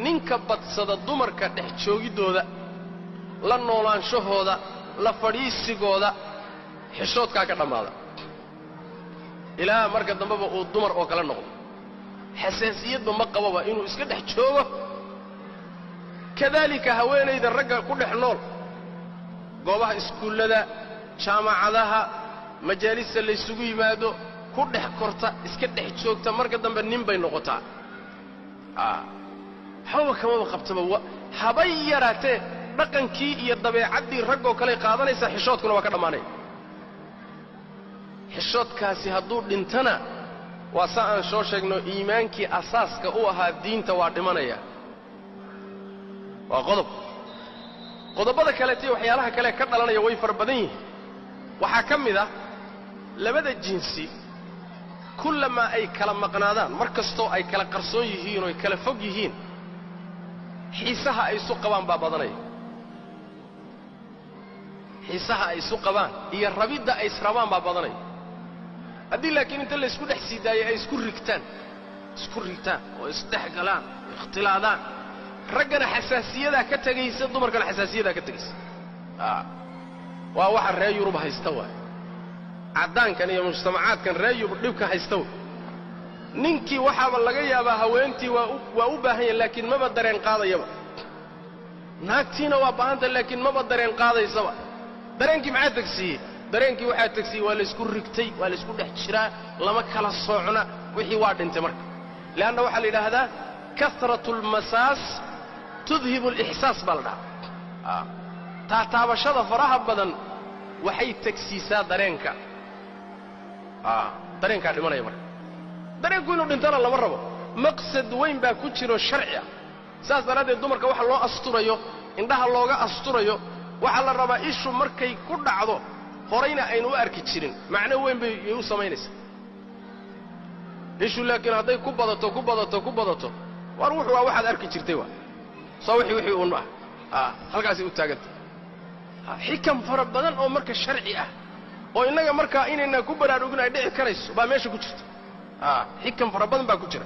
ninka badsada dumarka dhex joogidooda la noolaanshahooda la fadhiisigooda xishoodkaa ka dhammaada ilaa marka dambeba uu dumar oo kala noqdo xasaasiyadba ma qababa inuu iska dhex joogo kadaalika haweenayda ragga ku dhex nool goobaha iskuullada jaamacadaha majaalista laysugu yimaado ku dhex korta iska dhex joogta marka dambe nin bay noqotaa hawa kamaba qabtaba habay yaraatee dhaqankii iyo dabeecaddii raggoo kale qaadanaysa xishoodkuna waa ka dhammaanaya xishoodkaasi hadduu dhintana waa saa aan soo sheegno iimaankii asaaska u ahaa diinta waa dhimanaya waa qodobbada kaleetiyo waxyaalaha kale ka dhalanaya way fara badan yihiin waxaa ka mid ah labada jinsi kullamaa ay kala maqnaadaan mar kastoo ay kala qarsoon yihiin oo ay kala fog yihiin xiisaha ay isu qabaan baa badanaya xiisaha ay isu qabaan iyo rabidda ay israbaan baa badanaya haddii laakiin inta laysku dhex sii daayay ay isku rigtaan oo isdhex galaan oo ikhtilaadaan raggana xasaasiyadaa ka tegaysa dumarkana xasaasiyadaa ka tegaysa waa waxa reer yurub haysta waay caddaankan iyo mujtamacaadkan reer yurub dhibka haysta way ninkii waxaaba laga yaabaa haweentii waa u baahan yahay laakiin maba dareen qaadayaba naagtiina waa baahanta laakiin maba dareen qaadaysaba dareenkii maxaa tagsiiyey dareenkii waxaa tagsiiyey waa laysku rigtay waa laysku dhex jiraa lama kala soocna wixii waa dhintay marka leanna waxaa la yidhaahdaa kasratu almasaas tudhibu alixsaas baa la dhahaa taataabashada faraha badan waxay tagsiisaa dareenkaa dhimanaya marka dareenku inuu dhintana lama rabo maqsad weyn baa ku jiro sharci ah saas daraaddeed dumarka waxa loo asturayo indhaha looga asturayo waxaa la rabaa ishu markay ku dhacdo horayna aynu u arki jirin macno weyn bay u samaynaysaa ishu laakiin hadday ku badato war wuxuu waa waxaad arki jirtay waa soo wixii uun halkaasay u taagantay xikam fara badan oo marka sharci ah oo innaga markaa inaynaan ku baraarugin ay dhici karayso baa meesha ku jirta xikam fara badan baa ku jira